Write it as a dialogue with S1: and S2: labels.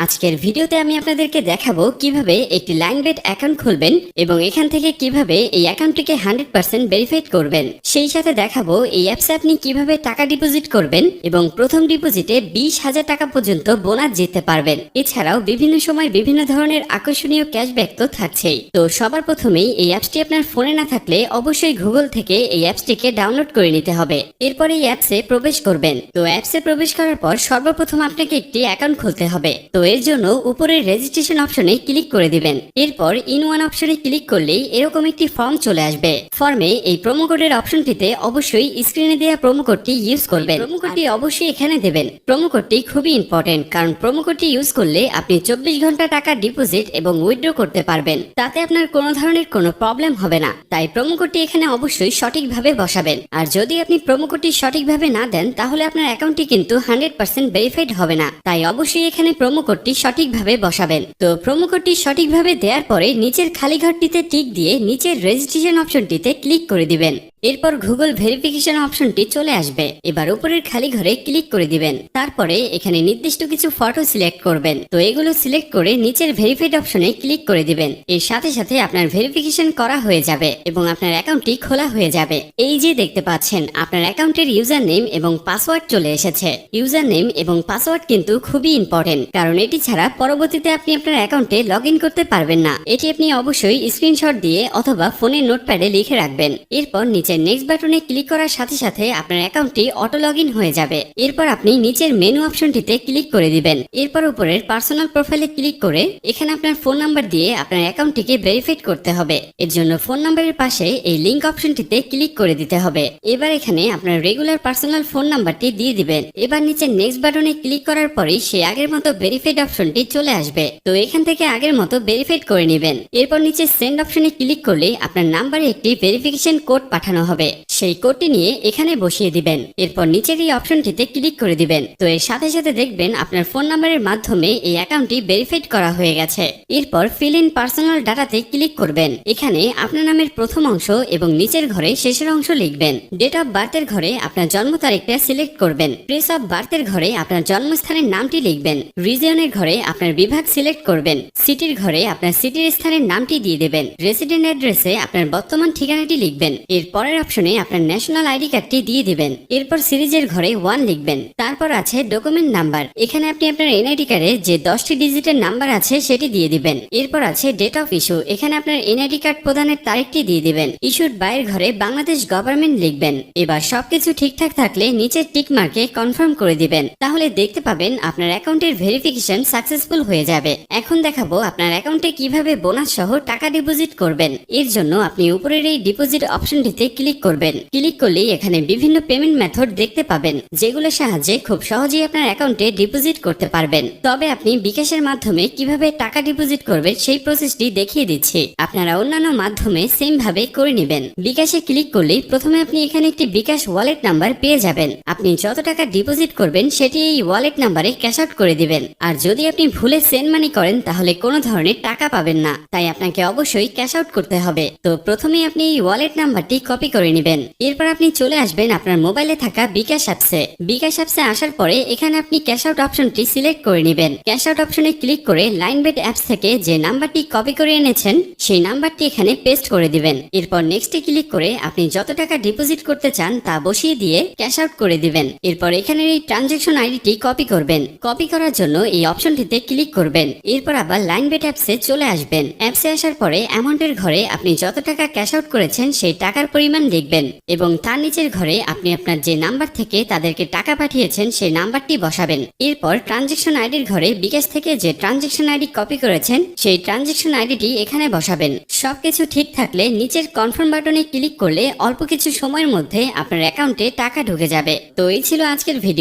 S1: আজকের ভিডিওতে আমি আপনাদেরকে দেখাবো কিভাবে একটি লাইনবেট অ্যাকাউন্ট খুলবেন এবং এখান থেকে কিভাবে এই অ্যাকাউন্টটিকে 100% ভেরিফাইড করবেন। সেই সাথে দেখাবো এই অ্যাপসে আপনি কিভাবে টাকা ডিপোজিট করবেন এবং প্রথম ডিপোজিটে 20,000 টাকা পর্যন্ত বোনাস জিততে পারবেন। এছাড়াও বিভিন্ন সময় বিভিন্ন ধরনের আকর্ষণীয় ক্যাশব্যাক তো থাকছেই। তো সবার প্রথমেই এই অ্যাপসটি আপনার ফোনে না থাকলে অবশ্যই গুগল থেকে এই অ্যাপসটিকে ডাউনলোড করে নিতে হবে। এরপর এই অ্যাপসে প্রবেশ করবেন। তো অ্যাপসে প্রবেশ করার পর সর্বপ্রথম আপনাকে একটি অ্যাকাউন্ট খুলতে হবে। তো এর জন্য উপরের রেজিস্ট্রেশন অপশনে ক্লিক করে দিবেন। এরপর ইন ওয়ান অপশনে ক্লিক করলেই এরকম একটি ফর্ম চলে আসবে। ফর্মে এই প্রোমো কোডের অপশনটিতে অবশ্যই স্ক্রিনে দেওয়া প্রোমো কোডটি ইউজ করবেন। প্রোমো কোডটি অবশ্যই এখানে দেবেন। প্রোমো কোডটি খুবই ইম্পর্টেন্ট, কারণ প্রোমো কোডটি ইউজ করলে আপনি 24 ঘন্টা টাকা ডিপোজিট এবং উইথড্র করতে পারবেন। তাতে আপনার কোনো ধরনের কোনো প্রবলেম হবে না। তাই প্রোমো কোডটি এখানে অবশ্যই সঠিকভাবে বসাবেন। আর যদি আপনি প্রোমো কোডটি সঠিকভাবে না দেন তাহলে আপনার অ্যাকাউন্টটি কিন্তু 100% ভেরিফাইড হবে না। তাই অবশ্যই এখানে প্রোমো কোডটি সঠিকভাবে বসাবেন। তো প্রোমো কোডটি সঠিকভাবে দেওয়ার পরে নিচের খালি ঘরটিতে টিক দিয়ে নিচের রেজিস্ট্রেশন অপশনটিতে ক্লিক করে দিবেন। এরপর গুগল ভেরিফিকেশন অপশনটি চলে আসবে। এবার উপরের খালি ঘরে ক্লিক করে দিবেন। তারপরে এখানে নির্দিষ্ট কিছু ফটো সিলেক্ট করবেন। তো এগুলো সিলেক্ট করে নিচের ভেরিফাইড অপশনে ক্লিক করে দিবেন। এর সাথে সাথে আপনার ভেরিফিকেশন করা হয়ে যাবে এবং আপনার অ্যাকাউন্টটি খোলা হয়ে যাবে। এই যে দেখতে পাচ্ছেন আপনার অ্যাকাউন্টের ইউজার নেম এবং পাসওয়ার্ড চলে এসেছে। ইউজার নেম এবং পাসওয়ার্ড কিন্তু খুবই ইম্পর্টেন্ট, কারণ এটি ছাড়া পরবর্তীতে আপনি আপনার অ্যাকাউন্টে লগ ইন করতে পারবেন না। এটি আপনি অবশ্যই স্ক্রিনশট দিয়ে অথবা ফোনের নোটপ্যাডে লিখে রাখবেন। এরপর নিচে নেক্সট বাটনে ক্লিক করার সাথে সাথে আপনার অ্যাকাউন্টটি অটো লগ ইন হয়ে যাবে। এরপর আপনি নিচের মেনু অপশনটিতে ক্লিক করে দিবেন। এরপর উপরের পার্সোনাল প্রোফাইলে ক্লিক করে এখানে আপনার ফোন নাম্বার দিয়ে আপনার অ্যাকাউন্টটিকে ভেরিফাইড করতে হবে। এর জন্য ফোন নাম্বারের পাশে এই লিংক অপশনটিতে ক্লিক করে দিতে হবে। এবার এখানে আপনার রেগুলার পার্সোনাল ফোন নাম্বারটি দিয়ে দিবেন। এবার নিচে নেক্সট বাটনে ক্লিক করার পরেই সে আগের মতো ভেরিফাইড অপশনটি চলে আসবে। তো এখান থেকে আগের মতো ভেরিফাইড করে নেবেন। এরপর নিচে সেন্ড অপশনে ক্লিক করলে আপনার নাম্বারে একটি ভেরিফিকেশন কোড পাঠানো হবে। সেই কোডটি নিয়ে এখানে বসিয়ে দিবেন। এরপর নিচের এই অপশনটিতে ক্লিক করে দিবেন। তো এর সাথে সাথে দেখবেন আপনার ফোন নাম্বারের মাধ্যমে এই অ্যাকাউন্টটি ভেরিফাইড করা হয়ে গেছে। এরপর ফিল ইন পার্সোনাল ডাটাতে ক্লিক করবেন। এখানে আপনার নামের প্রথম অংশ এবং নিচের ঘরে শেষের অংশ লিখবেন। ডেট অফ বার্থের ঘরে আপনার জন্ম তারিখটা সিলেক্ট করবেন। প্লেস অফ বার্থের ঘরে আপনার জন্মস্থানের নামটি লিখবেন। রিজিয়নের ঘরে আপনার বিভাগ সিলেক্ট করবেন। সিটির ঘরে আপনার সিটির স্থানের নামটি দিয়ে দেবেন। রেসিডেন্ট অ্যাড্রেসে আপনার বর্তমান ঠিকানাটি লিখবেন। এর পরের অপশনে আপনার ন্যাশনাল আইডি কার্ডটি দিয়ে দিবেন। এরপর সিরিজের ঘরে 1 লিখবেন। তারপর আছে ডকুমেন্ট নাম্বার। এখানে আপনি আপনার এনআইডি কার্ডে যে 10টি ডিজিটের নাম্বার আছে সেটি দিয়ে দিবেন। এরপর আছে ডেট অফ ইস্যু। এখানে আপনার এনআইডি কার্ড প্রদানের তারিখটি দিয়ে দিবেন। ইস্যুড বাইয়ের ঘরে বাংলাদেশ গভর্নমেন্ট লিখবেন। এবার সবকিছু ঠিকঠাক থাকলে নিচের টিক মার্কে কনফার্ম করে দিবেন। তাহলে দেখতে পাবেন আপনার অ্যাকাউন্টের ভেরিফিকেশন সাকসেসফুল হয়ে যাবে। এখন দেখাবো আপনার অ্যাকাউন্টে কিভাবে বোনাস সহ টাকা ডিপোজিট করবেন। এর জন্য আপনি উপরের এই ডিপোজিট অপশনটিতে ক্লিক করবেন। ক্লিক করলেই এখানে বিভিন্ন পেমেন্ট মেথড দেখতে পাবেন, যেগুলোর সাহায্যে খুব সহজেই আপনার অ্যাকাউন্টে ডিপোজিট করতে পারবেন। তবে আপনি বিকাশের মাধ্যমে কিভাবে টাকা ডিপোজিট করবেন সেই প্রসেসটি দেখিয়ে দিচ্ছি। আপনারা অন্যান্য মাধ্যমে সেম ভাবে করে নেবেন। বিকাশে ক্লিক করলেই প্রথমে আপনি এখানে একটি বিকাশ ওয়ালেট নাম্বার পেয়ে যাবেন। আপনি যত টাকা ডিপোজিট করবেন সেটি এই ওয়ালেট নাম্বারে ক্যাশ আউট করে দিবেন। আর যদি আপনি ভুলে সেন্ড মানি করেন তাহলে কোনো ধরনের টাকা পাবেন না। তাই আপনাকে অবশ্যই ক্যাশ আউট করতে হবে। তো প্রথমে আপনি এই ওয়ালেট নাম্বারটি কপি করে নেবেন। এরপর আপনি চলে আসবেন আপনার মোবাইলে থাকা বিকাশ অ্যাপসে। বিকাশ অ্যাপসে আসার পরে এখানে আপনি ক্যাশ আউট অপশনটি সিলেক্ট করে নেবেন। ক্যাশ আউট অপশনে ক্লিক করে লাইনবেট অ্যাপস থেকে যে নাম্বারটি কপি করে এনেছেন সেই নাম্বারটি এখানে পেস্ট করে দিবেন। এরপর নেক্সটে ক্লিক করে আপনি যত টাকা ডিপোজিট করতে চান তা বসিয়ে দিয়ে ক্যাশ আউট করে দিবেন। এরপর এখানে এই ট্রানজ্যাকশন আইডিটি কপি করবেন। কপি করার জন্য এই অপশনটিতে ক্লিক করবেন। এরপর আবার লাইনবেট অ্যাপসে চলে আসবেন। অ্যাপসে আসার পরে অ্যামাউন্টের ঘরে আপনি যত টাকা ক্যাশ আউট করেছেন সেই টাকার পরিমাণ লিখবেন এবং তার নিচের ঘরে আপনি আপনার যে নাম্বার থেকে তাদেরকে টাকা পাঠিয়েছেন সেই নাম্বারটি বসাবেন। এরপর ট্রানজ্যাকশন আইডির ঘরে বিকাশ থেকে যে ট্রানজ্যাকশন আইডি কপি করেছেন সেই ট্রানজ্যাকশন আইডিটি এখানে বসাবেন। সবকিছু ঠিক থাকলে নিচের কনফার্ম বাটনে ক্লিক করলে অল্প কিছু সময়ের মধ্যে আপনার অ্যাকাউন্টে টাকা ঢুকে যাবে। তো এই ছিল আজকের ভিডিও।